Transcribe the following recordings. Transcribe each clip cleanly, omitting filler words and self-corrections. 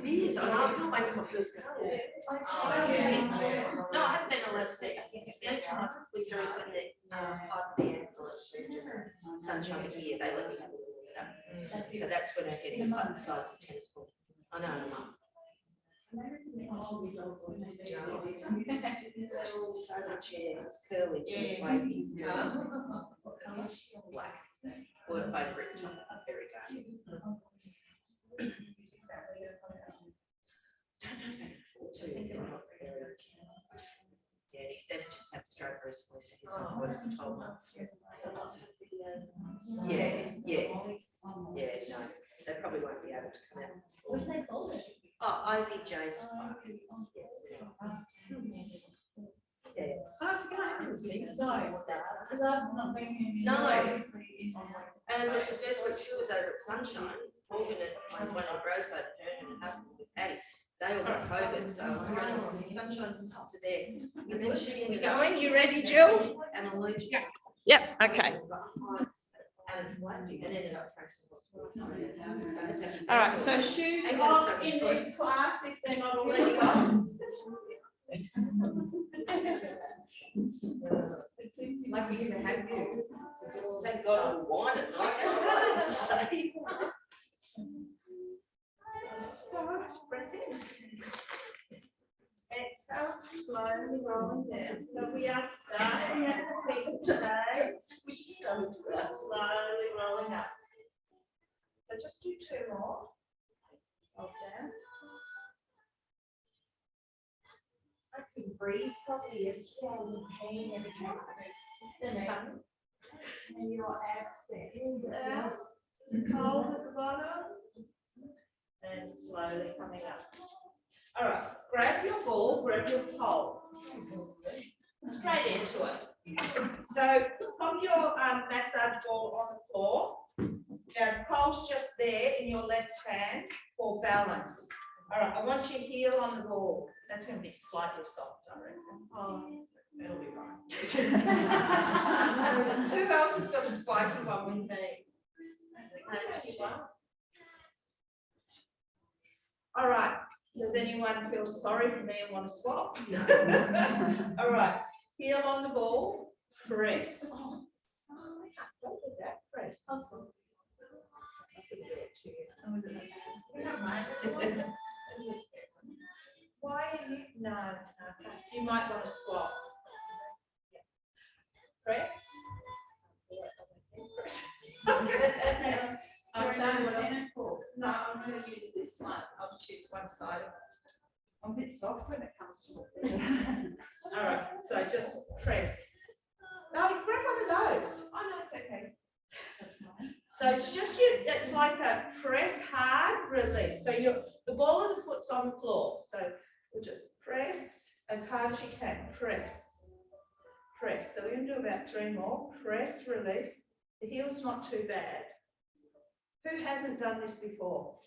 Yes, I know. I'm away from my first car. No, I haven't been allowed to see it. The only time we saw is when the sunshine here, they let me have a look at it. So that's when her head was like the size of a tennis ball. I know, I'm up. So much hair, it's curly, it's wavy. Black. Work over it, very dark. Don't know if they can afford to. Yeah, his dad's just had a stroke recently, so he's been working for 12 months. Yeah, no, they probably won't be able to come out. What do they call it? Oh, Ivy James Park. Yeah. Oh, I forgot I haven't seen it. No, because I've not been here. No. And it was the first week she was over at Sunshine. Morgan and one of Rosebud, her and her husband with Patty. They all got COVID, so I was running from Sunshine to there. And then she ended up. Going, you ready, Jill? And allergic. Yeah. Yep, okay. And ended up Frank's hospital. All right, so shoes off in this class if they're not already off. Lucky to have you. Thank God I'm wine at night. That's what I say. Exhale, slowly rolling down. So we are starting at the feet today. Slowly rolling up. So just do 2 more. Hold down. I could breathe properly yesterday. I was in pain every time I breathed. The tongue. And your accent. Hold at the bottom. And slowly coming up. All right, grab your ball, grab your pole. Straight into it. So pop your massage ball on the floor. Now the pole's just there in your left hand for balance. All right, I want your heel on the ball. That's going to be slightly soft, I reckon. Oh, it'll be right. Who else has got a spiky one with me? All right. Does anyone feel sorry for me and want to swap? No. All right. Heel on the ball. Press. Oh, don't do that. Press. Why are you? No. You might want to swap. Press. I'm telling you what tennis ball. No, I'm going to use this one. I'll choose one side of it. I'm a bit soft when it comes to it. All right, so just press. No, grab one of those. Oh no, it's okay. So it's just it's like a press hard, release. So the ball of the foot's on the floor. So we'll just press as hard as you can. Press. Press. So we're going to do about 3 more. Press, release. The heel's not too bad. Who hasn't done this before?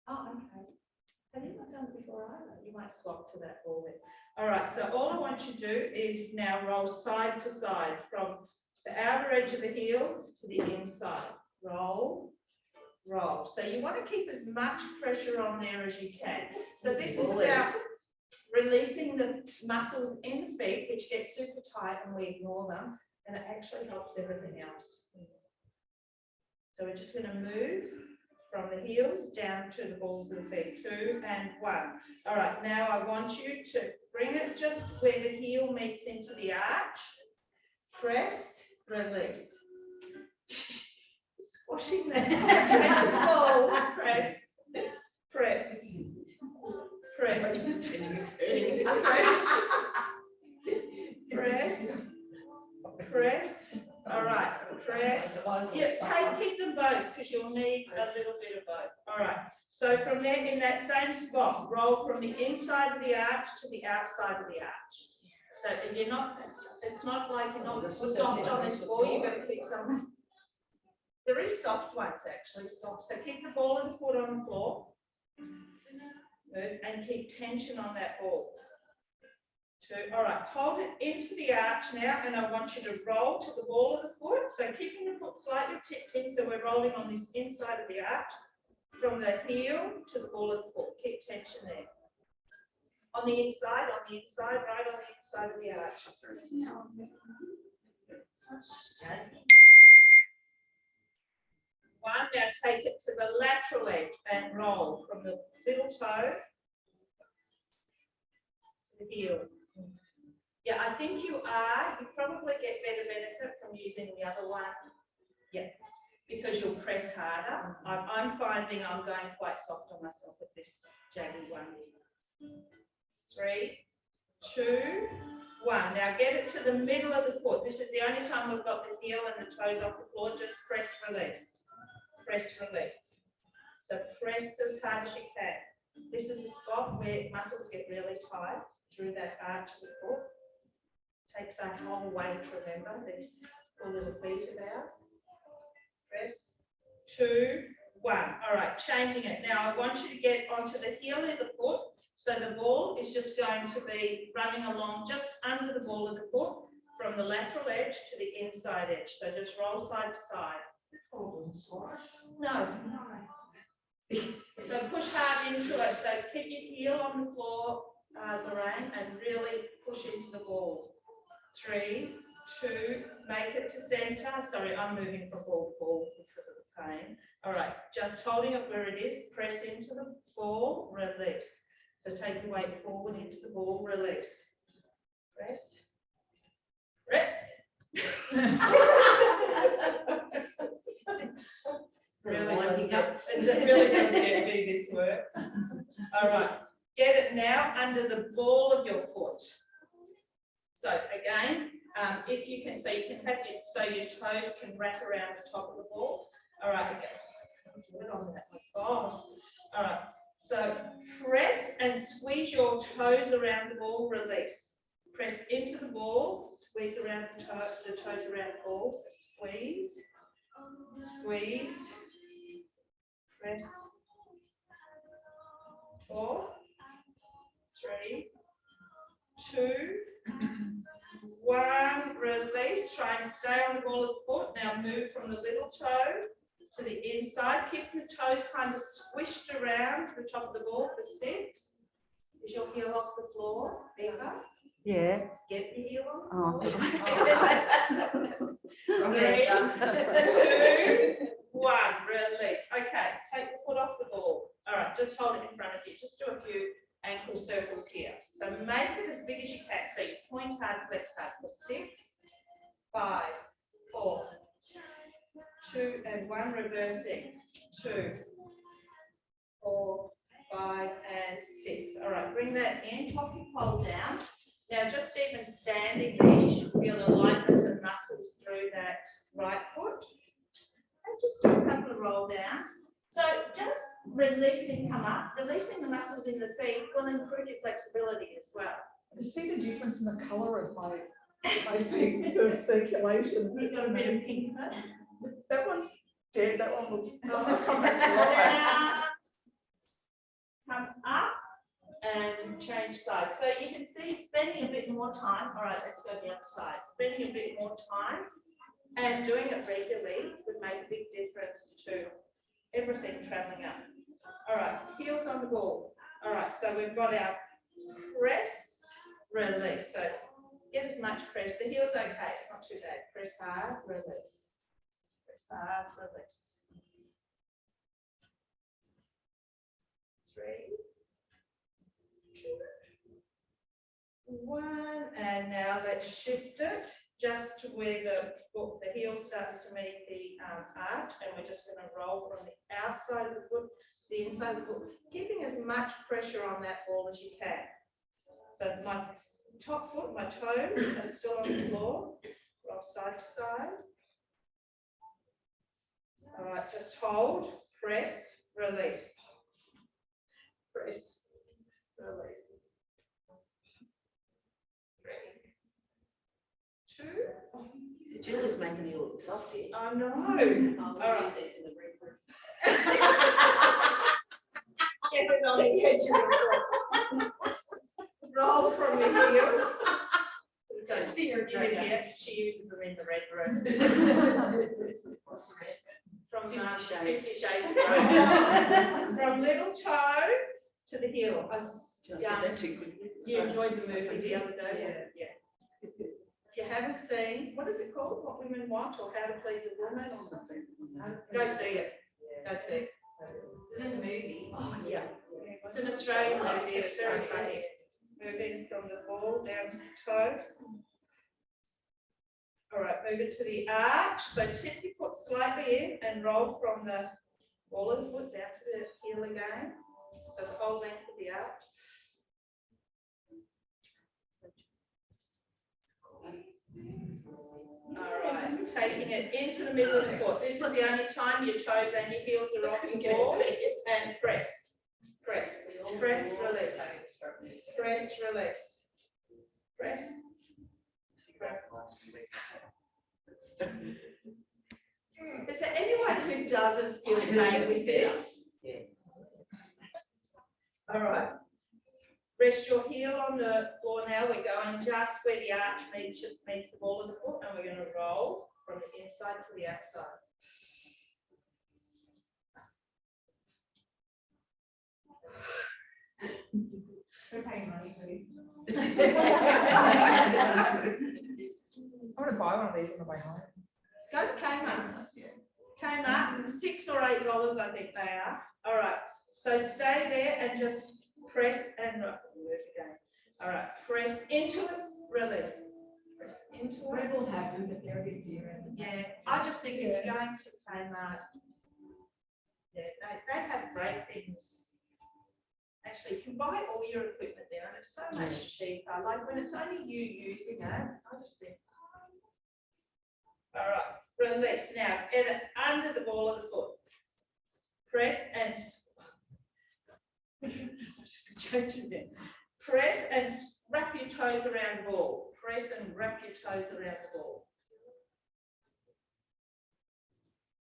Oh, okay. Have you not done it before either? You might swap to that ball then. All right, so all I want you to do is now roll side to side from the outer edge of the heel to the inside. Roll, roll. So you want to keep as much pressure on there as you can. So this is about releasing the muscles in the feet, which get super tight and we ignore them, and it actually helps everything else. So we're just going to move from the heels down to the balls of the feet. 2 and 1. All right, now I want you to bring it just where the heel meets into the arch. Press, release. Squashing that. Tennis ball. Press, press, press. Press, press. All right, press. Yeah, keep them both because you'll need a little bit of both. All right. So from there, in that same spot, roll from the inside of the arch to the outside of the arch. So you're not. It's not like you're not soft on this ball. You've got to keep some. There is soft ones actually. Soft. So keep the ball of the foot on the floor. Good, and keep tension on that ball. 2. All right, hold it into the arch now, and I want you to roll to the ball of the foot. So keeping the foot slightly tipped in, so we're rolling on this inside of the arch. from the heel to the ball of the foot. Keep tension there. On the inside, right on the inside of the arch. One, now take it to the lateral edge and roll from the little toe to the heel. Yeah, I think you probably get better benefit from using the other one. Yeah, because you'll press harder. I'm finding I'm going quite soft on myself with this jagged one. 3, 2, 1. Now get it to the middle of the foot. This is the only time we've got the heel and the toes off the floor. Just press, release. Press, release. So press as hard as you can. This is the spot where muscles get really tight through that arch of the foot. Takes our whole weight, remember, these poor little feet of ours. Press, 2, 1. All right, changing it. Now I want you to get onto the heel of the foot. So the ball is just going to be running along just under the ball of the foot from the lateral edge to the inside edge. So just roll side to side. This ball doesn't swash. No. So push hard into it. So keep your heel on the floor, Lorraine, and really push into the ball. 3, 2, make it to center. Sorry, I'm moving from ball to ball because of the pain. All right, just holding it where it is. Press into the ball, release. So take your weight forward into the ball, release. Press. It really does get big, this work. All right, get it now under the ball of your foot. So again, if you can, so you can have it so your toes can wrap around the top of the ball. All right, again. Do it on that. Oh, all right. So press and squeeze your toes around the ball, release. Press into the ball, squeeze around the toes around the ball. So squeeze, squeeze, press. 4, 3, 2, 1, release. Try and stay on the ball of the foot. Now move from the little toe to the inside. Keep the toes kind of squished around the top of the ball for 6. Is your heel off the floor, Becca? Yeah. Get the heel on the Oh. floor. 3, 2, 1, release. Okay, take the foot off the ball. All right, just hold it in front of you. Just do a few ankle circles here. So make it as big as you can. So you point hard, flex hard for 6, 5, 4, 2, and 1, reversing. 2, 4, 5, and 6. All right, bring that in, pop your pole down. Now, just even standing there, you should feel a lightness of muscles through that right foot. And just do a couple of roll downs. So just releasing, come up, releasing the muscles in the feet will improve your flexibility as well. I see the difference in the colour of my feet, the circulation. You've got a bit of pink first. That one's dead, that one looks, Oh. it's come back to life. Down, come up and change sides. So you can see spending a bit more time. All right, let's go the other side. Spending a bit more time and doing it regularly would make a big difference to everything traveling up. All right, heels on the ball. All right, so we've got our press, release. So it's, get as much press. The heel's okay, it's not too bad. Press hard, release. Press hard, release. 3, 2, 1, and now let's shift it just to where the heel starts to meet the arch, and we're just going to roll from the outside of the foot to the inside of the foot, keeping as much pressure on that ball as you can. So my top foot, my toes are still on the floor. Roll side to side. All right, just hold, press, release. Press, release. 3, 2. So Julie's making you look soft here. I know. I'll All right. use these in the red room. Get it on the edge of the floor. Roll from the heel. Don't here. She uses them in the red room. What's the red? From 50 Shades. Shades. 50 shades of grey. From little toe to the heel. You enjoyed the movie the other day? Yeah. If you haven't seen, what is it called? What Women Want, or How to Please a Woman or something? Go see it. Go see it. It's in the movie. Oh, yeah. It's an Australian movie. It's very funny. Moving from the ball down to the toe. All right, move it to the arch. So tip your foot slightly in and roll from the ball of the foot down to the heel again. So the whole length of the arch. All right, taking it into the middle of the foot. This is the only time your toes and your heels are off the ball. And press, press, press, release, press, release, press. Is there anyone who doesn't feel pain with this? All right. Rest your heel on the floor now. We're going just where the arch meets the ball of the foot, and we're going to roll from the inside to the outside. We're paying money for this. I'm gonna buy one of these on the way home. Go to Kmart. Kmart, $6 or $8, I think they are. All right. So stay there and just press and roll. Again. All right. Press into it. Release. Press into it. Rebel have them, but they're a bit dear. Yeah. I just think if you're going to Kmart, yeah, they have great things. Actually, you can buy all your equipment there, and it's so much cheaper. Like when it's only you using it, I just think. All right, release. Now, get it under the ball of the foot. Press and change it then. Press and wrap your toes around the ball. Press and wrap your toes around the ball.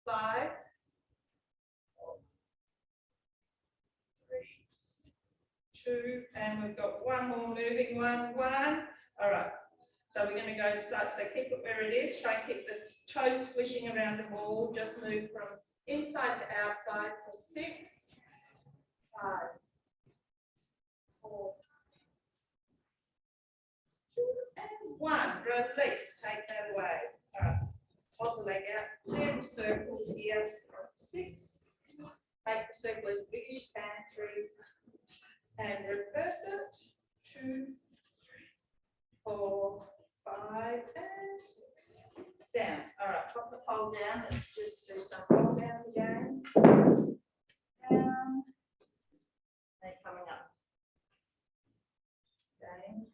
5, 3, 2, and we've got one more moving one. All right. So we're going to go, so keep it where it is. Try and keep the toes squishing around the ball. Just move from inside to outside for 6, 5, 4, 2, and 1. Release. Take that away. All right. Hold the leg out. Little circles here. 6. Make the circle as big as you can. 3. And reverse it. 2, 3, 4, 5, and 6. Down. All right, pop the pole down. Let's just do some pole downs again. Down. And coming up. Down.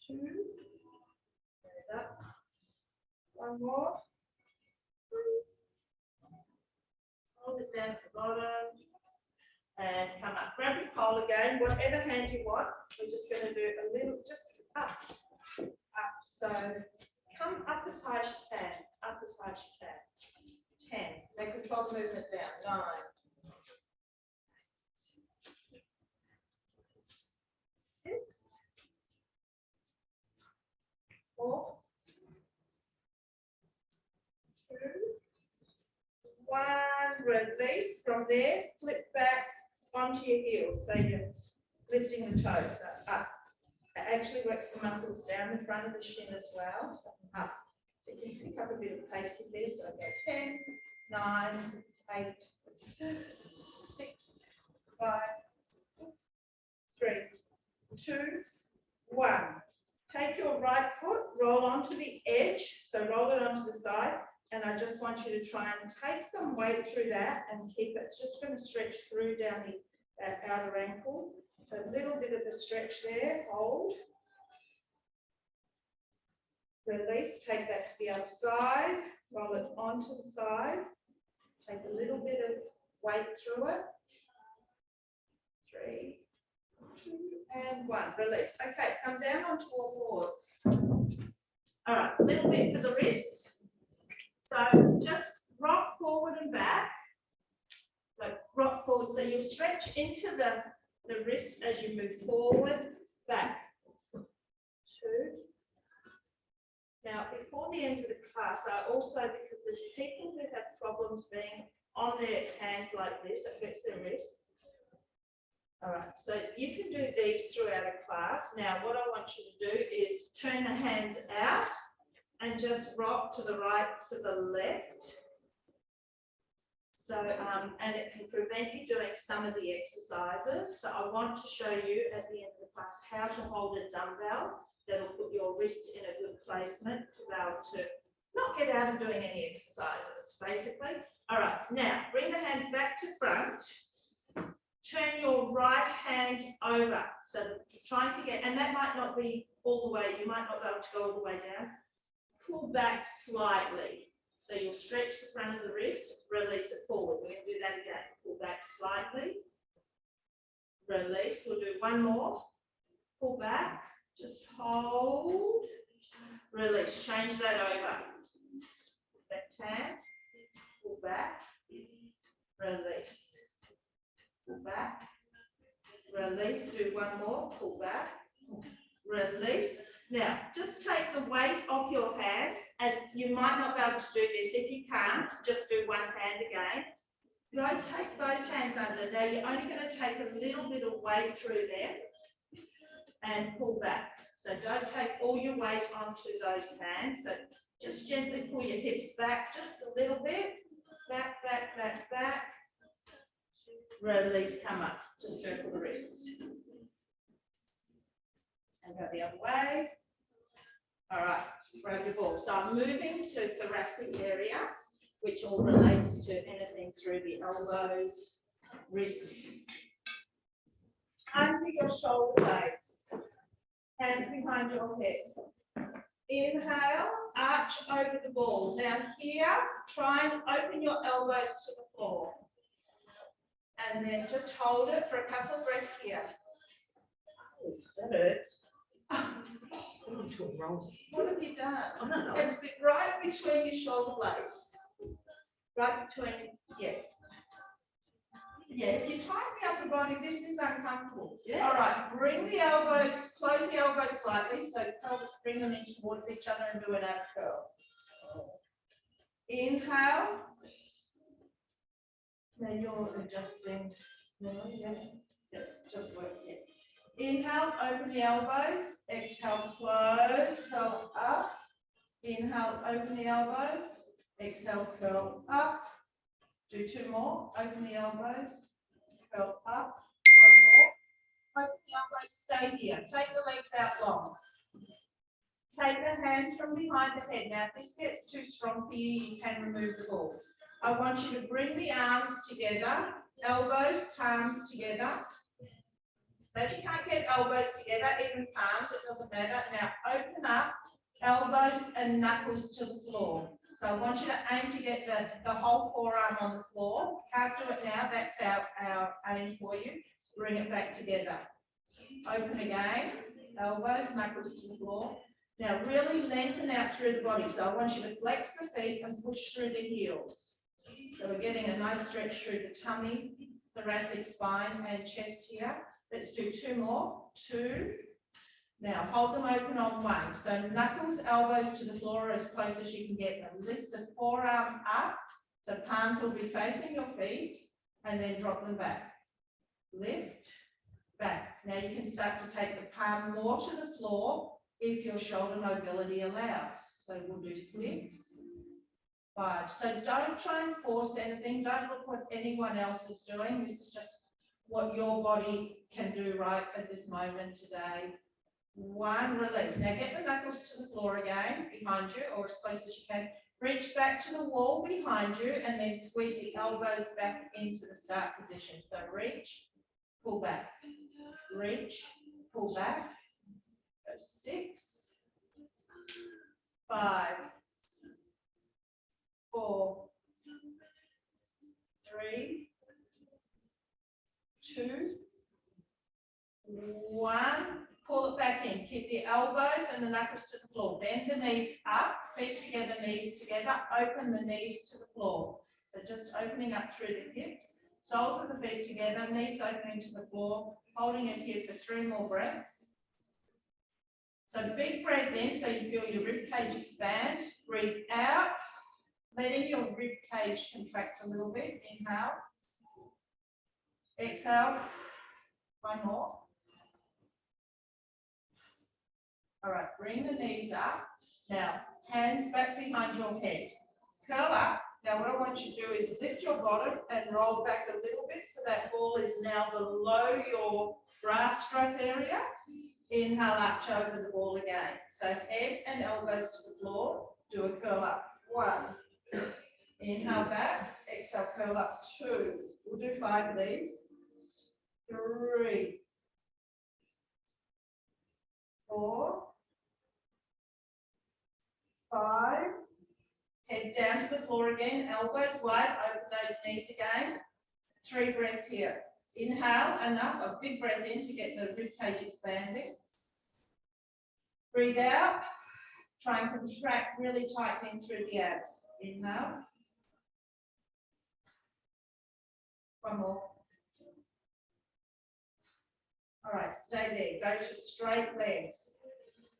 2. Bring it up. One more. 3. Hold it down to the bottom. And come up. Grab your pole again. Whatever hand you want. We're just going to do a little, just up. Up. So come up as high as you can. Up as high as you can. 10. Then control the movement down. 9. 6. 4. 2. 1. Release. From there, flip back onto your heels. So you're lifting the toes up. It actually works the muscles down the front of the shin as well. So up. So you can pick up a bit of pace with this. So go 10, 9, 8, 6, 5, 3, 2, 1. Take your right foot, roll onto the edge. So roll it onto the side. And I just want you to try and take some weight through that and keep it. It's just going to stretch through down that outer ankle. So a little bit of a stretch there, hold. Release, take that to the other side, roll it onto the side. Take a little bit of weight through it. 3, 2, and 1. Release. Okay, come down onto all fours. All right, a little bit for the wrists. So just rock forward and back. Like rock forward. So you stretch into the wrist as you move forward, back. 2. Now, before the end of the class, I also, because there's people who have problems being on their hands like this, affects their wrists. All right, so you can do these throughout a class. Now, what I want you to do is turn the hands out and just rock to the right, to the left. So, and it can prevent you doing some of the exercises. So I want to show you at the end of the class how to hold a dumbbell that'll put your wrist in a good placement to be able to not get out of doing any exercises, basically. All right, now bring the hands back to front. Turn your right hand over. So trying to get, and that might not be all the way, you might not be able to go all the way down. Pull back slightly. So you'll stretch the front of the wrist, release it forward. We're going to do that again. Pull back slightly. Release. We'll do one more. Pull back. Just hold. Release. Change that over. Left hand. Pull back. Release. Pull back. Release. Do one more. Pull back. Release. Now, just take the weight off your hands, and you might not be able to do this. If you can't, just do one hand again. Don't take both hands under. Now, you're only going to take a little bit of weight through them and pull back. So don't take all your weight onto those hands. So just gently pull your hips back just a little bit. Back, back, back, back. Release, come up. Just circle the wrists. And go the other way. All right, grab your ball. So I'm moving to thoracic area, which all relates to anything through the elbows, wrists. Under your shoulder blades, hands behind your head. Inhale, arch over the ball. Now here, try and open your elbows to the floor. And then just hold it for a couple of breaths here. That hurts. What have you done? I don't know. It's right between your shoulder blades. Right between, yeah. Yeah, if you tighten the upper body, this is uncomfortable. Yeah. All right, bring the elbows, close the elbows slightly, so bring them in towards each other and do an ab curl. Inhale. Now you're adjusting. No, yeah. Yes, just work it. Inhale, open the elbows. Exhale, close, curl up. Inhale, open the elbows. Exhale, curl up. Do two more. Open the elbows. Curl up. One more. Open the elbows. Stay here. Take the legs out long. Take the hands from behind the head. Now, if this gets too strong for you, you can remove the ball. I want you to bring the arms together. Elbows, palms together. So if you can't get elbows together, even palms, it doesn't matter. Now open up, elbows and knuckles to the floor. So I want you to aim to get the whole forearm on the floor. Can't do it now, that's our aim for you. Bring it back together. Open again, elbows, knuckles to the floor. Now really lengthen out through the body. So I want you to flex the feet and push through the heels. So we're getting a nice stretch through the tummy, thoracic spine and chest here. Let's do two more. Two. Now hold them open on one. So knuckles, elbows to the floor as close as you can get them. Lift the forearm up. So palms will be facing your feet and then drop them back. Lift, back. Now you can start to take the palm more to the floor if your shoulder mobility allows. So we'll do 6, 5. So don't try and force anything. Don't look what anyone else is doing. This is just what your body can do right at this moment today. 1, release. Now get the knuckles to the floor again, behind you, or as close as you can. Reach back to the wall behind you, and then squeeze the elbows back into the start position. So reach, pull back, reach, pull back. Go 6, 5, 4, 3, 2, 1. Pull it back in. Keep the elbows and the knuckles to the floor. Bend the knees up, feet together, knees together. Open the knees to the floor. So just opening up through the hips. Soles of the feet together, knees opening to the floor. Holding it here for 3 more breaths. So big breath in so you feel your rib cage expand. Breathe out. letting your rib cage contract a little bit. Inhale. Exhale. One more. All right, bring the knees up. Now, hands back behind your head. Curl up. Now, what I want you to do is lift your bottom and roll back a little bit so that ball is now below your bra strap area. Inhale, arch over the ball again. So head and elbows to the floor. Do a curl up. 1. Inhale back. Exhale, curl up. 2. We'll do 5 of these. 3. 4. 5. Head down to the floor again. Elbows wide. Open those knees again. 3 breaths here. Inhale, enough. A big breath in to get the rib cage expanding. Breathe out. Try and contract, really tightening through the abs. Inhale. 1 more. All right, stay there. Go to straight legs.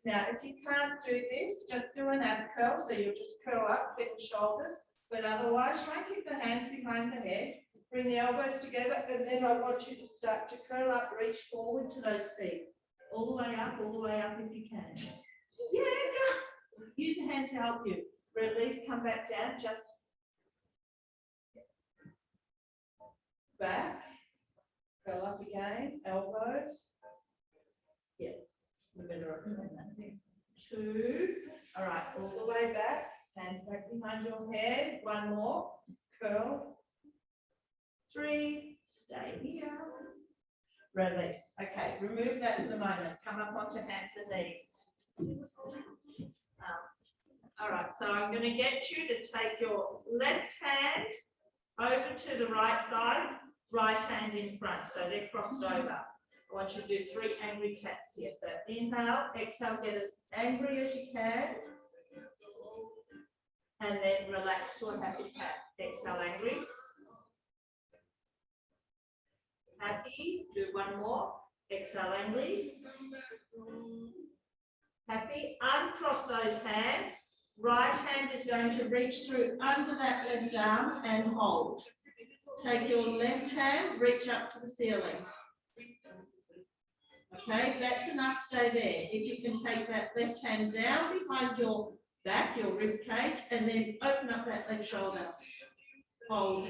Now, if you can't do this, just do an ab curl. So you'll just curl up, bend the shoulders. But otherwise, try and keep the hands behind the head. Bring the elbows together. And then I want you to start to curl up, reach forward to those feet. All the way up if you can. Yeah, go. Use a hand to help you. Release, come back down, just back. Curl up again, elbows. Yeah, we better open that. 2. All right, all the way back. Hands back behind your head. 1 more. Curl. 3. Stay here. Release. Okay, remove that for the moment. Come up onto hands and knees. All right, so I'm going to get you to take your left hand over to the right side, right hand in front. So they're crossed over. I want you to do 3 angry cats here. So inhale, exhale, get as angry as you can. And then relax to a happy cat. Exhale, angry. Happy, do 1 more. Exhale, angry. Happy, uncross those hands. Right hand is going to reach through under that left arm and hold. Take your left hand, reach up to the ceiling. Okay, if that's enough, stay there. If you can take that left hand down behind your back, your rib cage, and then open up that left shoulder. Hold.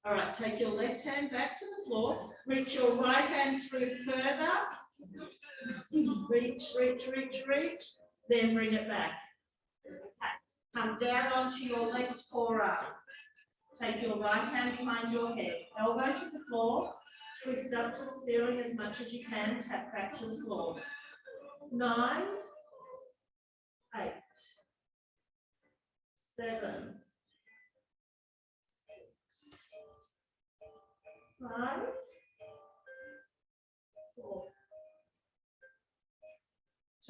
All right, take your left hand back to the floor. Reach your right hand through further. Reach, reach, reach, reach. Then bring it back. Okay. Come down onto your left forearm. Take your right hand behind your head. Elbow to the floor. Twist up to the ceiling as much as you can. Tap back to the floor. 9, 8, 7, 6, 5, 4.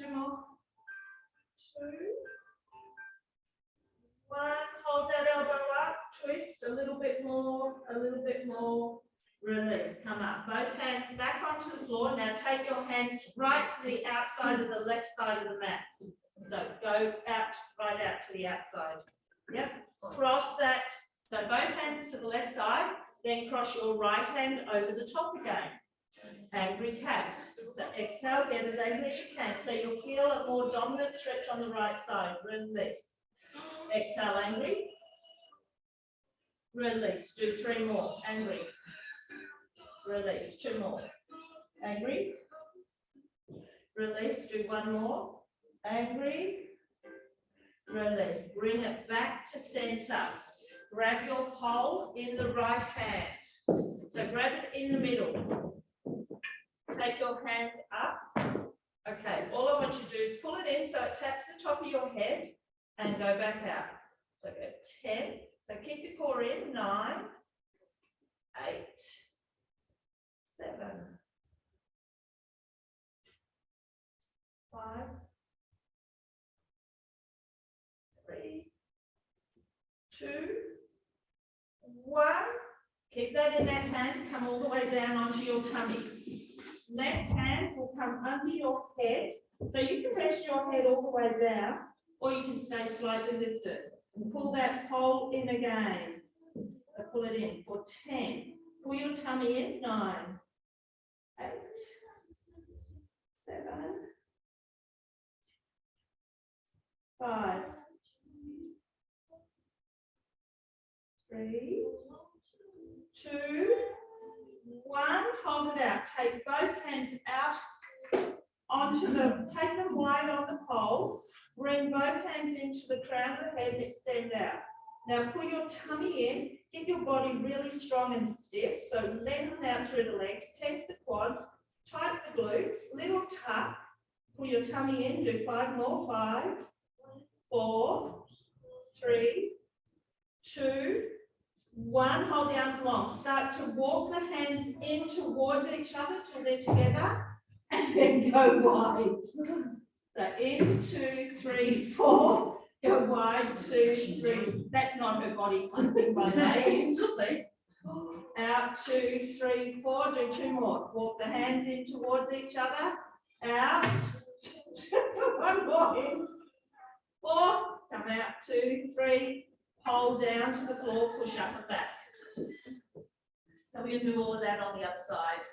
2 more. 2, 1. Hold that elbow up. Twist a little bit more. A little bit more. Release. Come up. Both hands back onto the floor. Now take your hands right to the outside of the left side of the mat. So go out, right out to the outside. Yep. Cross that. So both hands to the left side. Then cross your right hand over the top again. Angry cat. So exhale, get as angry as you can. So you'll feel a more dominant stretch on the right side. Release. Exhale, angry. Release. Do 3 more. Angry. Release. 2 more. Angry. Release. Do 1 more. Angry. Release. Bring it back to center. Grab your pole in the right hand. So grab it in the middle. Take your hand up. Okay, all I want you to do is pull it in so it taps the top of your head and go back out. So go 10. So keep your core in. 9, 8, 7, 5, 3, 2, 1. Keep that in that hand. Come all the way down onto your tummy. Left hand will come under your head So you can rest your head all the way down, or you can stay slightly lifted. And pull that pole in again. So pull it in for 10. Pull your tummy in, 9, 8, 7, 5, 3, 2, 1. Hold it out. Take both hands out take them wide on the pole. Bring both hands into the crown of the head and extend out. Now pull your tummy in. Get your body really strong and stiff. So lengthen out through the legs. Tense the quads. Tighten the glutes. Little tuck. Pull your tummy in. Do 5 more. 5, 4, 3, 2, 1. Hold the arms long. Start to walk the hands in towards each other till they're together. And then go wide. So in, 2, 3, 4. Go wide, 2, 3. That's not her body pumping, by the way. Out, 2, 3, 4. Do 2 more. Walk the hands in towards each other. Out. 1 more in. 4. Come out, 2, 3. Hold down to the floor. Push up and back. So we're going to do all of that on the other side.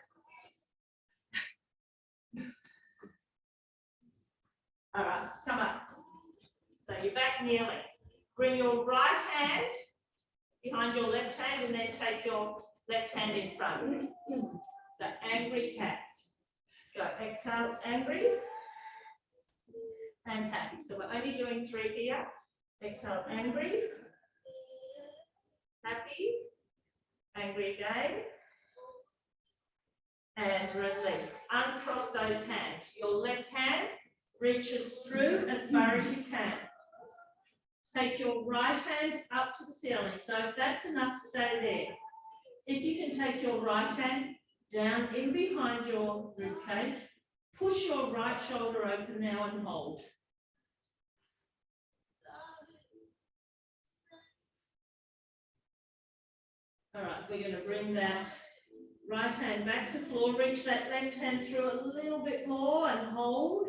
All right, come up. So you're back kneeling. Bring your right hand behind your left hand and then take your left hand in front. So angry cats. Go, exhale, angry and happy. So we're only doing 3 here. Exhale, angry, happy, angry again, and release. Uncross those hands. Your left hand reaches through as far as you can. Take your right hand up to the ceiling. So if that's enough, stay there. If you can take your right hand down in behind your ribcage, push your right shoulder open now and hold. All right, we're going to bring that right hand back to the floor. Reach that left hand through a little bit more and hold.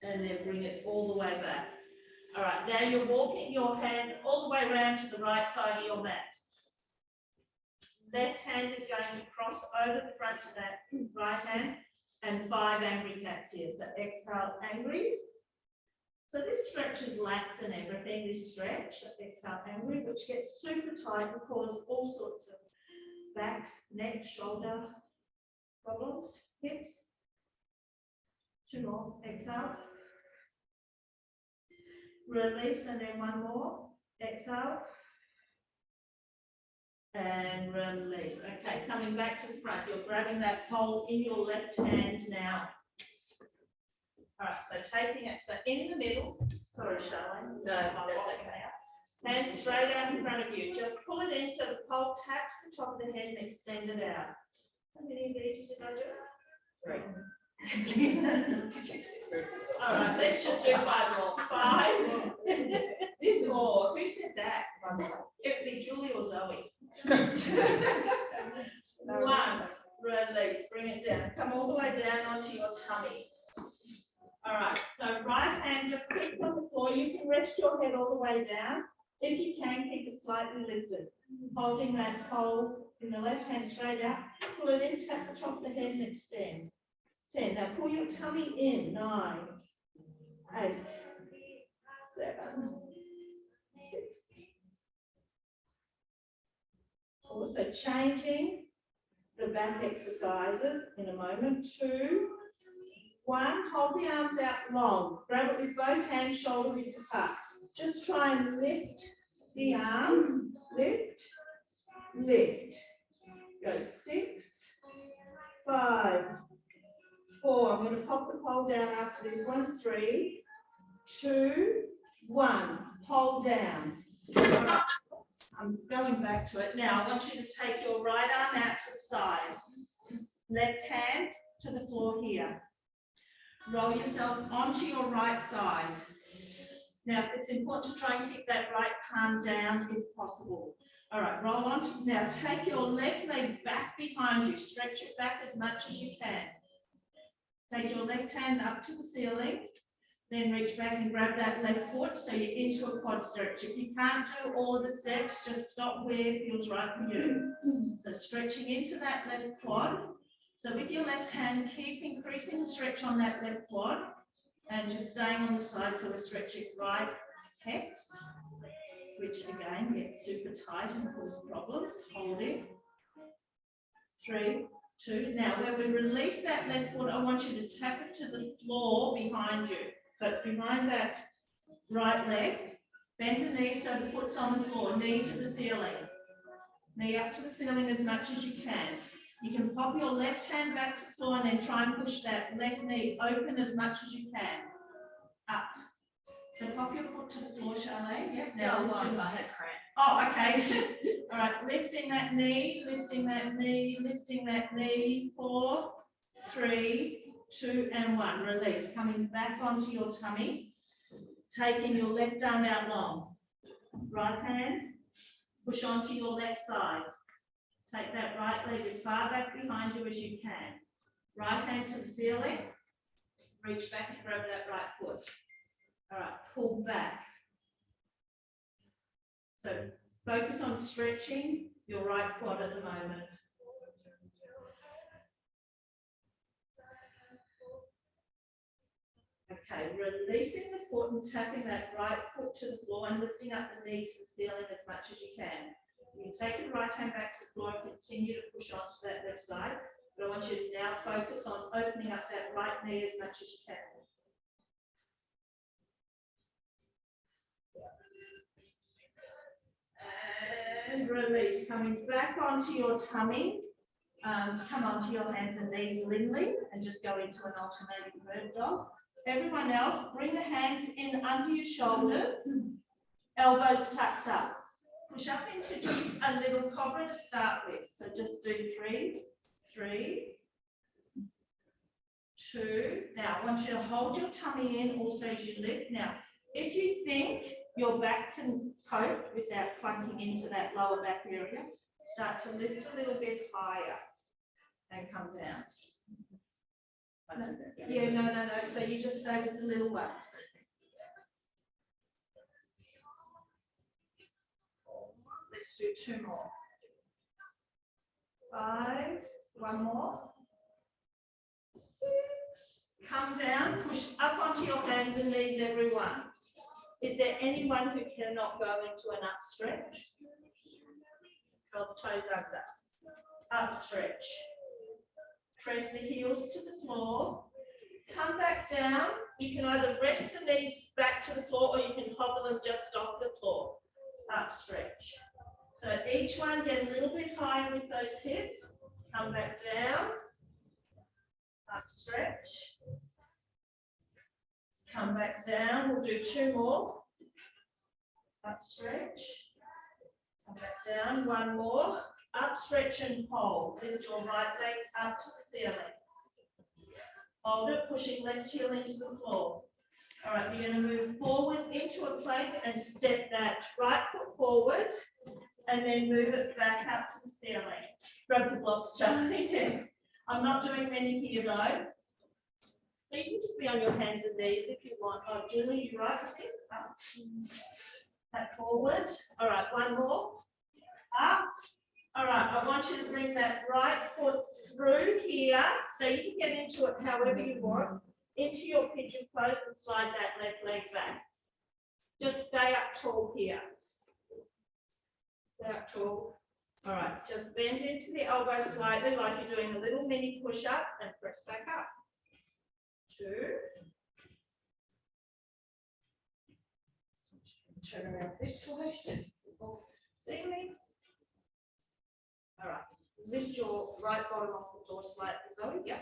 And then bring it all the way back. All right, now you're walking your hand all the way around to the right side of your mat. Left hand is going to cross over the front of that right hand, and 5 angry cats here. So exhale, angry. So this stretches lats and everything, this stretch. So exhale, angry, which gets super tight and cause all sorts of back, neck, shoulder problems, hips. 2 more, exhale. Release, and then 1 more. Exhale. And release. Okay, coming back to the front. You're grabbing that pole in your left hand now. All right, so taking it. So in the middle. Sorry, Charlene. No, that's okay. Hands straight out in front of you. Just pull it in so the pole taps the top of the head and extend it out. How many of these did I do? 3. All right, let's just do 5 more. 5, 4. Who said that? It would be Julie or Zoe. 1, release, bring it down. Come all the way down onto your tummy. All right, so right hand just sits on the floor. You can rest your head all the way down. If you can, keep it slightly lifted. Holding that pole in the left hand straight out. Pull it in, tap the top of the head and extend. 10. Now pull your tummy in. 9, 8, 7, 6. Also changing the back exercises in a moment. 2, 1. Hold the arms out long. Grab it with both hands, shoulder width apart. Just try and lift the arms. Lift, lift. Go 6, 5, 4. I'm going to pop the pole down after this one. 3, 2, 1. Hold down. I'm going back to it now. I want you to take your right arm out to the side. Left hand to the floor here. Roll yourself onto your right side. Now, it's important to try and keep that right palm down if possible. All right, roll on. Now, take your left leg back behind you. Stretch it back as much as you can. Take your left hand up to the ceiling, then reach back and grab that left foot so you're into a quad stretch. If you can't do all of the steps, just stop where it feels right for you. So stretching into that left quad. So with your left hand, keep increasing the stretch on that left quad and just staying on the side, so we're stretching right pecs, which again gets super tight and cause problems. Holding. 3, 2. Now when we release that left foot, I want you to tap it to the floor behind you. So it's behind that right leg. Bend the knee so the foot's on the floor, knee to the ceiling. Knee up to the ceiling as much as you can. You can pop your left hand back to the floor and then try and push that left knee open as much as you can. Up. So pop your foot to the floor, Charlene. Yep. Yeah, I lift was, your- I had cramp. Oh, okay. All right, lifting that knee, lifting that knee, lifting that knee. 4, 3, 2, and 1. Release. Coming back onto your tummy. Taking your left arm out long. Right hand. Push onto your left side. Take that right leg as far back behind you as you can. Right hand to the ceiling. Reach back and grab that right foot. All right, pull back. So focus on stretching your right quad at the moment. Okay, releasing the foot and tapping that right foot to the floor and lifting up the knee to the ceiling as much as you can. You can take your right hand back to the floor and continue to push onto that left side. But I want you to now focus on opening up that right knee as much as you can. And release, coming back onto your tummy. Come onto your hands and knees, Lindley, and just go into an alternating bird dog. Everyone else, bring the hands in under your shoulders, elbows tucked up. Push up into just a little cobra to start with. So just do 3, 3, 2. Now I want you to hold your tummy in also as you lift. Now, if you think your back can cope without plunking into that lower back area, start to lift a little bit higher and come down. Yeah, no. So you just stay with the little ones. Let's do 2 more. 5, 1 more. 6. Come down, push up onto your hands and knees, everyone. Is there anyone who cannot go into an up stretch? Curl the toes under. Up stretch. Press the heels to the floor. Come back down. You can either rest the knees back to the floor or you can hover them just off the floor. Up stretch. So each one get a little bit higher with those hips. Come back down. Up stretch. Come back down. We'll do 2 more. Up stretch. Come back down. 1 more. Up stretch and hold. Lift your right leg up to the ceiling. Hold it, pushing left heel into the floor. All right, you're going to move forward into a plank and step that right foot forward and then move it back up to the ceiling. Grab the blocks, Charlie. I'm not doing many here though. So you can just be on your hands and knees if you want. Oh, Julie, you right with this? Up. Back forward. All right, 1 more. Up. All right, I want you to bring that right foot through here, so you can get into it however you want, into your pigeon pose and slide that left leg back. Just stay up tall here. Stay up tall. All right, just bend into the elbow slightly like you're doing a little mini push-up and press back up. 2. Turn around this way. See me? All right, lift your right bottom off the floor slightly, Zoe. Yeah.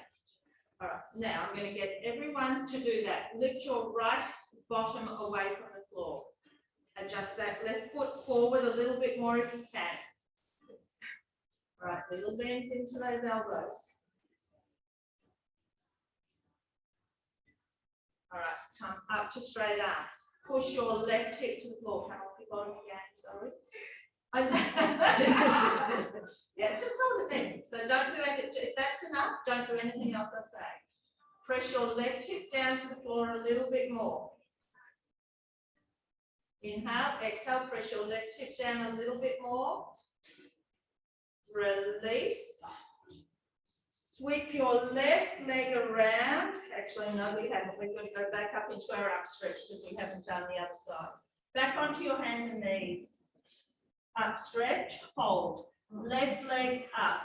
All right, now I'm going to get everyone to do that. Lift your right bottom away from the floor. Adjust that left foot forward a little bit more if you can. All right, little bends into those elbows. All right, come up to straight arms. Push your left hip to the floor. Come off your bottom again, sorry. Yeah, just hold it there. So don't do anything. If that's enough, don't do anything else I say. Press your left hip down to the floor a little bit more. Inhale, exhale, press your left hip down a little bit more. Release. Sweep your left leg around. Actually, no, we haven't. We've got to go back up into our up stretch because we haven't done the other side. Back onto your hands and knees. Up stretch, hold. Left leg up.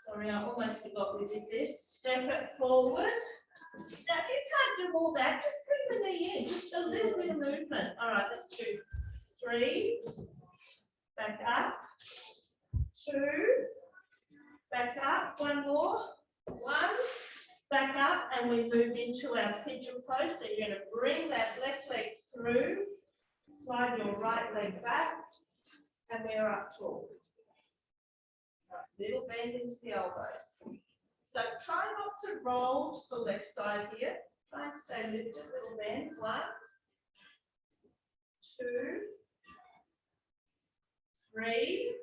Sorry, I almost forgot we did this. Step it forward. Now, if you can't do all that, just bring the knee in. Just a little bit of movement. All right, let's do 3. Back up. 2. Back up. 1 more. 1. Back up, and we move into our pigeon pose. So you're going to bring that left leg through. Slide your right leg back, and we're up tall. Right, little bend into the elbows. So try not to roll to the left side here. Try and stay lifted, little bend. 1, 2, 3.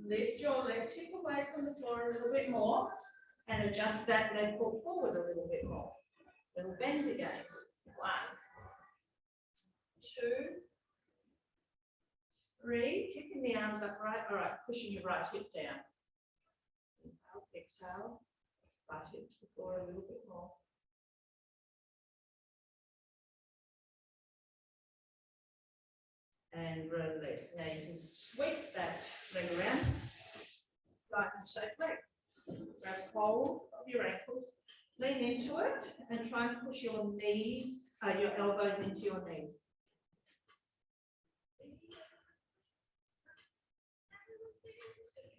Lift your left hip away from the floor a little bit more and adjust that left foot forward a little bit more. Little bend again. 1, 2, 3. Kicking the arms upright. All right, pushing your right hip down. Inhale, exhale. Right hip to the floor a little bit more. And release. Now you can sweep that leg around. Right and shake legs. Grab hold of your ankles. Lean into it and try and push your knees, your elbows into your knees.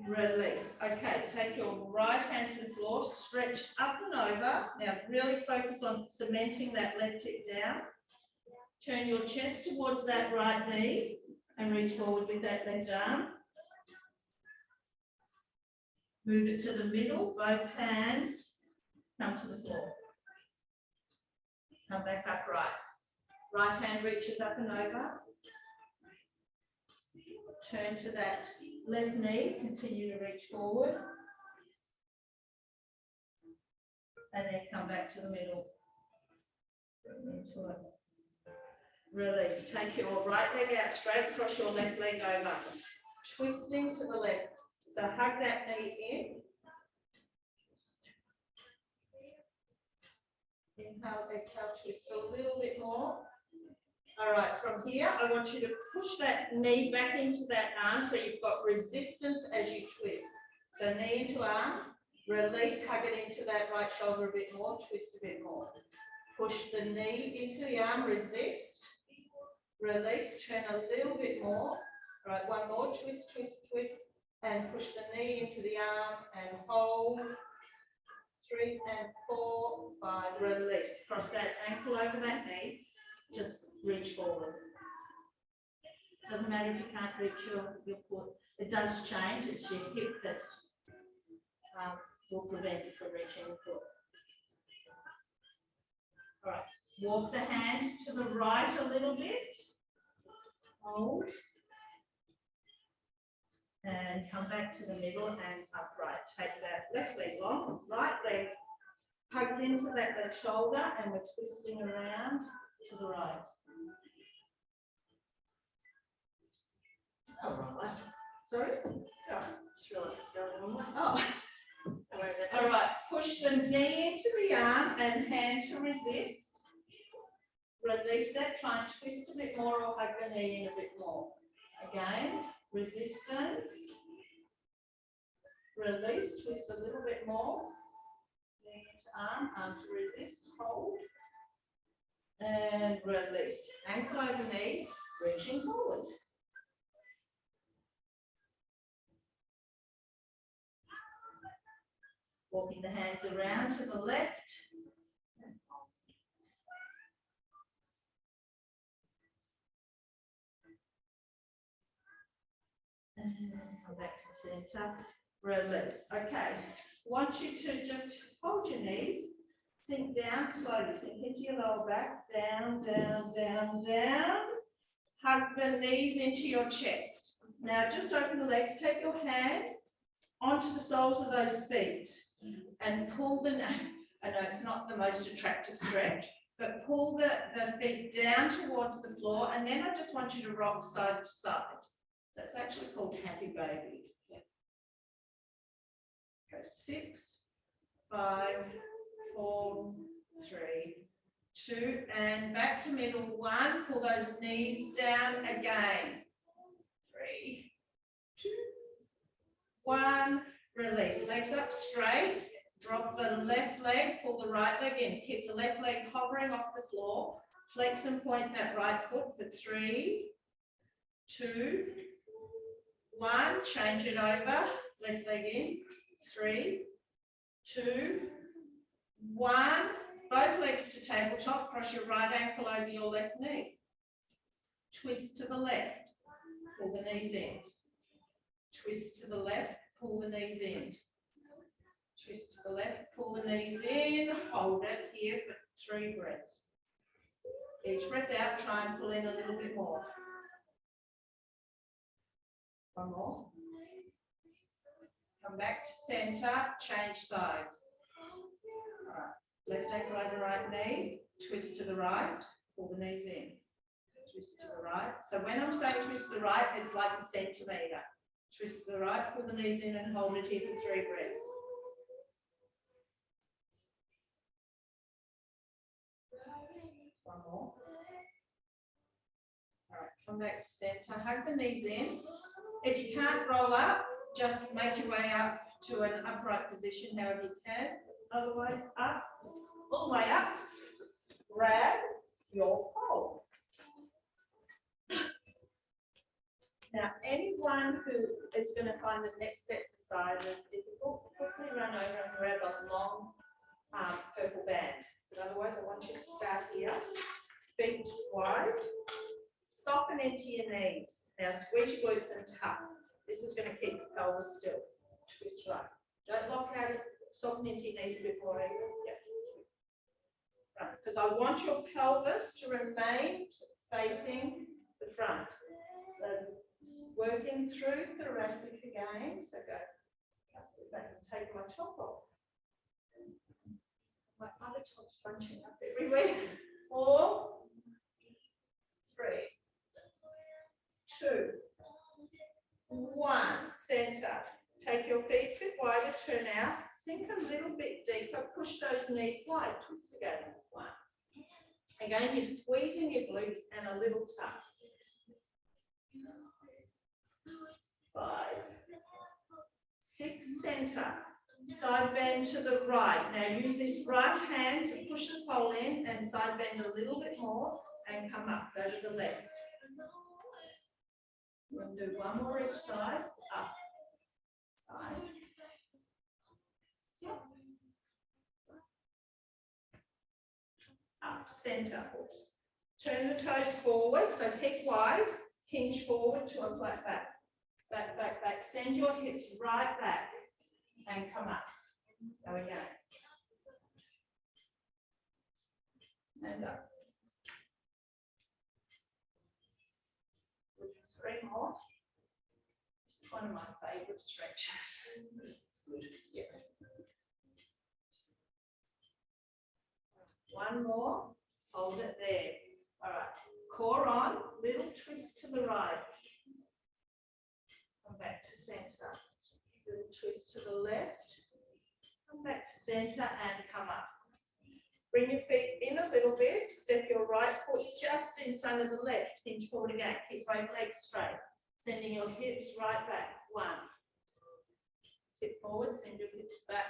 Release. Okay, take your right hand to the floor, stretch up and over. Now really focus on cementing that left hip down. Turn your chest towards that right knee and reach forward with that left arm. Move it to the middle, both hands come to the floor. Come back upright. Right hand reaches up and over. Turn to that left knee, continue to reach forward. And then come back to the middle. Bring into it. Release. Take your right leg out straight across your left leg over. Twisting to the left. So hug that knee in. Inhale, exhale, twist a little bit more. All right, from here, I want you to push that knee back into that arm so you've got resistance as you twist. So knee into arm, release, hug it into that right shoulder a bit more, twist a bit more. Push the knee into the arm, resist, release, turn a little bit more. All right, 1 more, twist, twist, twist, and push the knee into the arm and hold. 3 and 4, 5, release. Cross that ankle over that knee. Just reach forward. Doesn't matter if you can't reach your foot. It does change. It's your hip that's will prevent you from reaching your foot. All right. Walk the hands to the right a little bit. Hold. And come back to the middle and upright. Take that left leg long. Right leg hugs into that left shoulder and we're twisting around to the right. Oh, right. Sorry? Oh, just realised it's going on. Oh. Sorry about that. All right. Push the knee into the arm and hand to resist. Release that. Try and twist a bit more or hug the knee in a bit more. Again, resistance. Release. Twist a little bit more. Knee into arm to resist. Hold. And release. Ankle over knee, reaching forward. Walking the hands around to the left. And come back to center. Release. Okay. Want you to just hold your knees. Sink down slowly, sink into your lower back, down, down, down, down. Hug the knees into your chest. Now just open the legs, take your hands onto the soles of those feet and pull the, I know it's not the most attractive stretch, but pull the feet down towards the floor, and then I just want you to rock side to side. So it's actually called Happy Baby. Go 6, 5, 4, 3, 2, and back to middle. 1, pull those knees down again. 3, 2, 1, release. Legs up straight. Drop the left leg, pull the right leg in. Keep the left leg hovering off the floor. Flex and point that right foot for 3, 2, 1. Change it over. Left leg in. 3, 2, 1. Both legs to tabletop. Cross your right ankle over your left knee. Twist to the left. Pull the knees in. Twist to the left. Pull the knees in. Twist to the left, pull the knees in, hold it here for 3 breaths. Each breath out, try and pull in a little bit more. 1 more. Come back to centre, change sides. All right. Left ankle over right knee, twist to the right, pull the knees in. Twist to the right. So when I'm saying twist to the right, it's like a centimetre. Twist to the right, pull the knees in and hold it here for 3 breaths. 1 more. All right, come back to centre, hug the knees in. If you can't roll up, just make your way up to an upright position, however you can. Otherwise, up, all the way up, grab your pole. Now, anyone who is going to find the next exercise is difficult, quickly run over and grab a long purple band. But otherwise, I want you to start here, feet wide, soften into your knees. Now, squeeze your glutes and tuck. This is going to keep the pelvis still. Twist right. Don't lock out, soften into your knees a bit more. Yeah. Right, because I want your pelvis to remain facing the front. So, working through thoracic again. So, go back and take my top off. My other top's bunching up everywhere. 4, 3, 2, 1. Centre. Take your feet a bit wider, turn out, sink a little bit deeper, push those knees wide, twist again. 1. Again, you're squeezing your glutes and a little tuck. 5, 6, centre. Side bend to the right. Now use this right hand to push the pole in and side bend a little bit more and come up. Go to the left. We're going to do 1 more each side. Up. Side. Yep. Up. Centre. Turn the toes forward. So kick wide. Hinge forward to a flat back. Back, back, back. Send your hips right back. And come up. Go again. And up. 3 more. This is one of my favourite stretches. It's good. Yeah. 1 more. Hold it there. All right. Core on. Little twist to the right. Come back to centre. Little twist to the left, come back to centre and come up. Bring your feet in a little bit, step your right foot just in front of the left, hinge forward again, keep both legs straight, sending your hips right back. 1. Tip forward, send your hips back.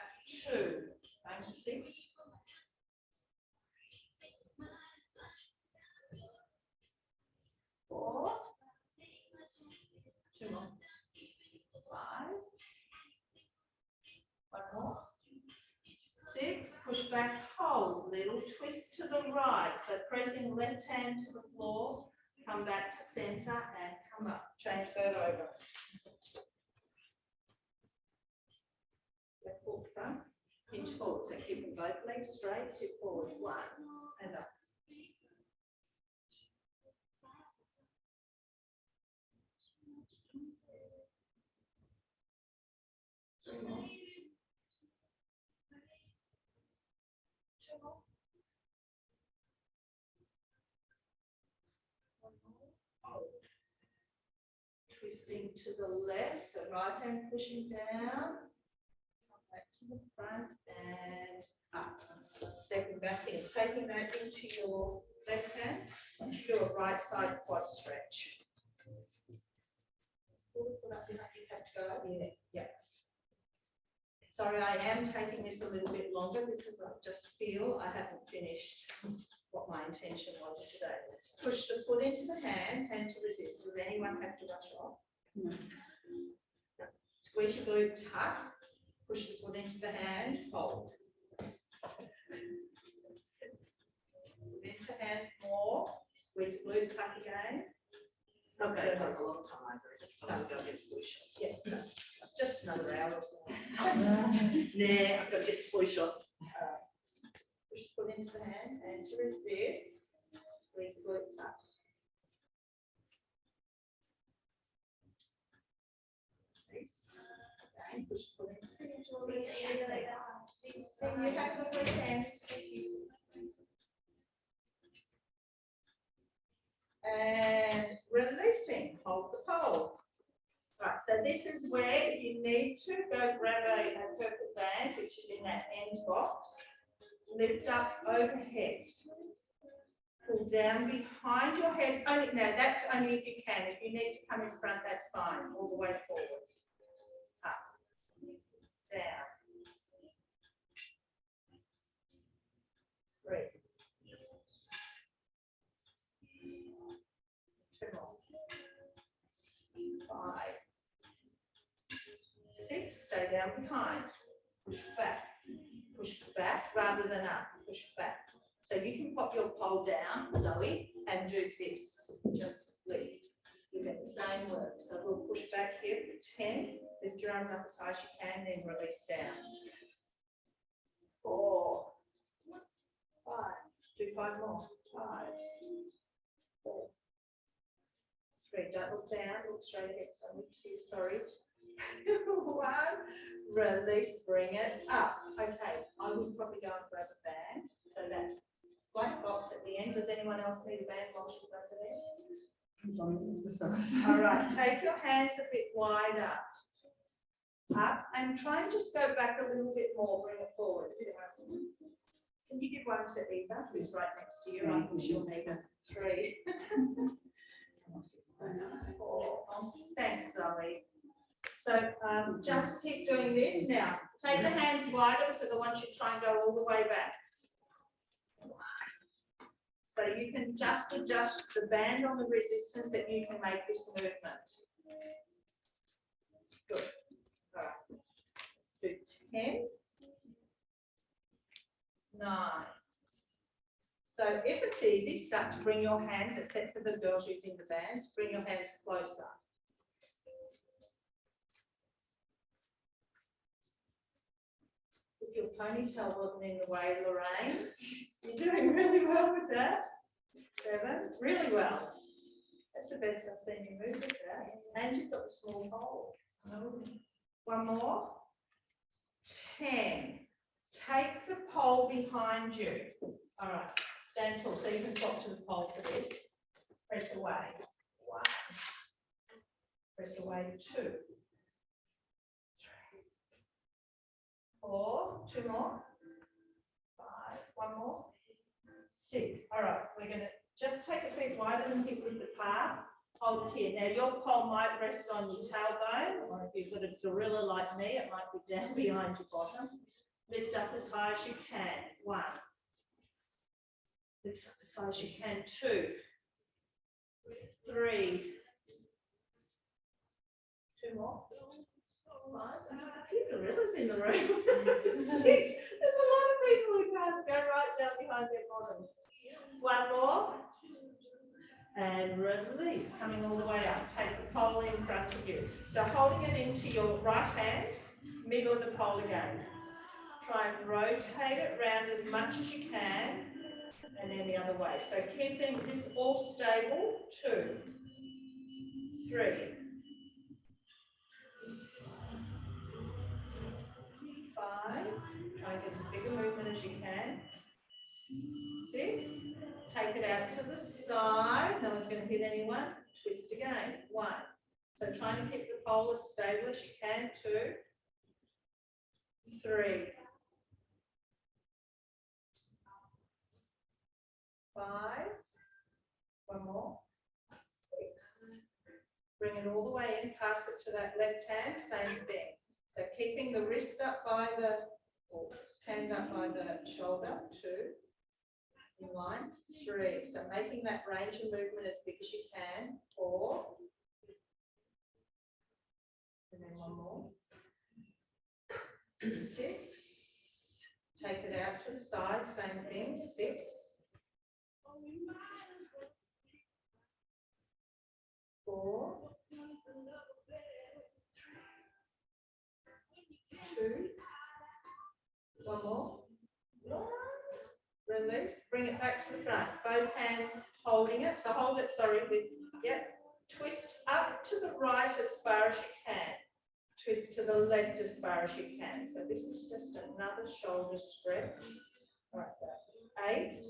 2. And 6. 4. 2 more. 5. 1 more. 6, push back, hold, little twist to the right. So pressing left hand to the floor, come back to centre and come up. Change that over. Left foot front, hinge forward. So keeping both legs straight, tip forward. 1 and up. twisting to the left, so right hand pushing down, come back to the front and up. Stepping back in, taking that into your left hand, do a right side quad stretch. Pull the foot up, you have to go. Yeah, yeah. Sorry, I am taking this a little bit longer because I just feel I haven't finished what my intention was today. Let's push the foot into the hand, hand to resist. Does anyone have to rush off? No. Squeeze your glute, tuck, push the foot into the hand, hold. Into hand more, squeeze the glute, tuck again. It's not going to take a long time, don't go get flu shot. Yeah, just another hour or so. Nah, I've got to get the flu shot. Push the foot into the hand and to resist, squeeze the glute, tuck. Release. Again, push the foot into the hand. See, you have a good weekend. Thank you. And releasing, hold the pole. Right, so this is where if you need to go grab a purple band, which is in that end box, lift up overhead, pull down behind your head. Only, no, that's only if you can. If you need to come in front, that's fine, all the way forwards. Up, down. 3. 2 more. 5. 6. Stay down behind. Push back rather than up. Push back. So you can pop your pole down, Zoe, and do this. Just leave. You get the same work. So we'll push back here for 10. Lift your arms up as high as you can, then release down. 4. 5. Do 5 more. 5. 4. 3. Don't look down. Look straight ahead. So 2. Sorry. 1. Release. Bring it up. Okay. I would probably go and grab a band. So that black box at the end. Does anyone else need a band while she's over there? All right. Take your hands a bit wider. Up and try and just go back a little bit more. Bring it forward. Can you give one to Eva, who's right next to you? I think she'll need a 3. 4. Thanks, Zoe. So just keep doing this now. Take the hands wider because I want you to try and go all the way back. So you can just adjust the band on the resistance that you can make this movement. Good. All right. Do 10. 9. So if it's easy, start to bring your hands, except for the girls using the bands, bring your hands closer. If your ponytail wasn't in the way, Lorraine, you're doing really well with that. 7, really well. That's the best I've seen you move with that. And you've got the small hole. 1 more. 10. Take the pole behind you. All right, stand tall so you can swap to the pole for this. Press away. 1. Press away 2. 3. 4. 2 more. 5. 1 more. 6. All right, we're going to just take a bit wider than hip width apart. Hold it here. Now your pole might rest on your tailbone, or if you've got a gorilla like me, it might be down behind your bottom. Lift up as high as you can. 1. Lift up as high as you can. 2. 3. 2 more. 5. There's a few gorillas in the room. 6. There's a lot of people who can't go right down behind their bottom. 1 more. And release, coming all the way up. Take the pole in front of you. So holding it into your right hand, middle of the pole again. Try and rotate it round as much as you can, and then the other way. So keeping this all stable. 2, 3, 5. Try and get as big a movement as you can. 6. Take it out to the side. No one's going to hit anyone. Twist again. 1. So trying to keep the pole as stable as you can. 2, 3, 5, one more, 6. Bring it all the way in, pass it to that left hand, same thing. So keeping the wrist up by the, or hand up by the shoulder, 2, in line, 3. So making that range of movement as big as you can, 4, and then one more, 6. Take it out to the side, same thing, 6. 4, 2, one more, 1, release, bring it back to the front, both hands holding it, so hold it, sorry, with, yep, twist up to the right as far as you can, twist to the left as far as you can, so this is just another shoulder stretch, like that, 8,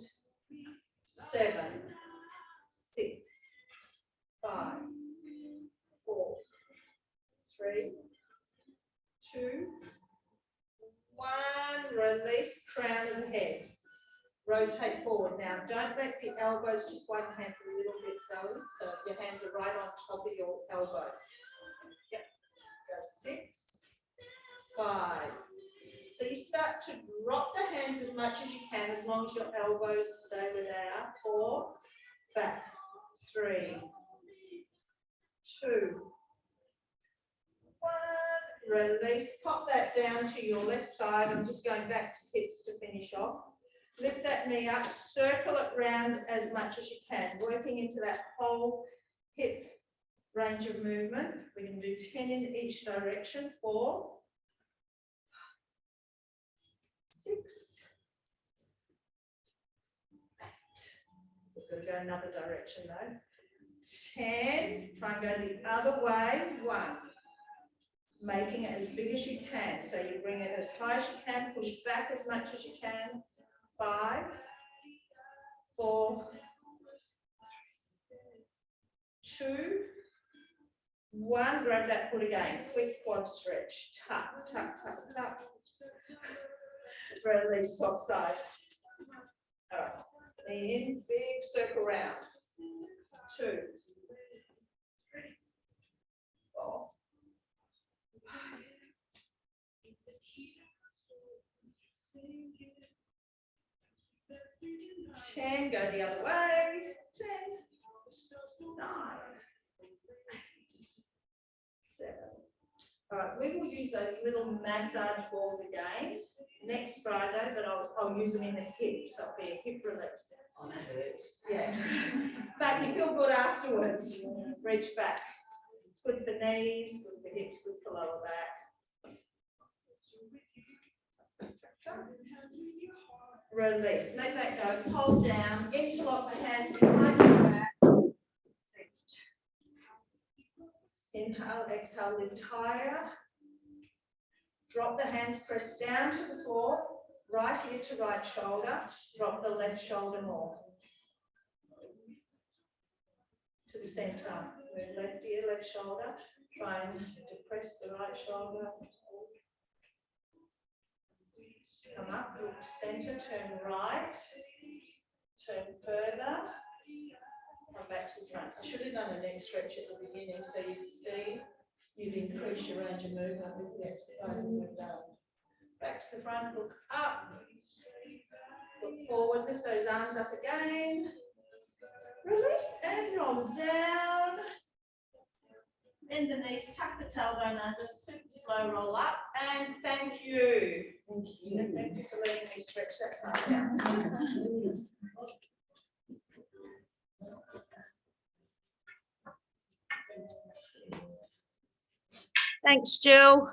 7, 6, 5, 4, 3, 2, 1, release, crown of the head. Rotate forward. Now, don't let the elbows, just wave your hands a little bit, Sally, so your hands are right on top of your elbows. Yep. Go 6, 5. So you start to drop the hands as much as you can, as long as your elbows stay where they are. 4, back, 3, 2, 1, release, pop that down to your left side. I'm just going back to hips to finish off. Lift that knee up, circle it round as much as you can, working into that whole hip range of movement. We're going to do 10 in each direction. 4, 6, 8. We're going to go another direction though. 10, try and go the other way. 1. Making it as big as you can. So you bring it as high as you can, push back as much as you can. 5, 4, 2, 1. Grab that foot again. Quick quad stretch. Tuck, tuck, tuck, tuck. Release soft sides. All right. In, big circle round. 2, 3, 4, 5, 10, go the other way. 10, 9, 8, 7. All right, we will use those little massage balls again next Friday, but I'll use them in the hips. So it'll be a hip release. Oh, that hurts. Yeah. But you feel good afterwards. Reach back. It's good for knees, good for hips, good for lower back. Release. Let that go. Hold down. Interlock the hands behind your back. Lift. Inhale, exhale, lift higher. Drop the hands, press down to the floor. Right ear to right shoulder. Drop the left shoulder more. To the center. Left ear, left shoulder. Try and depress the right shoulder. Come up, look to center, turn right, turn further, come back to the front. I should have done a neck stretch at the beginning so you'd see you'd increase your range of movement with the exercises we've done. Back to the front, look up, look forward, lift those arms up again, release and roll down. Bend the knees, tuck the tailbone under, super slow roll up, and thank you. Thank you. Thank you for letting me stretch that part out. Thanks, Jill.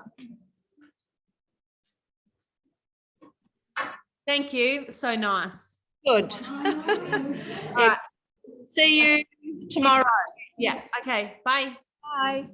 Thank you. So nice. Good. All right. See you tomorrow. Yeah. Okay. Bye. Bye.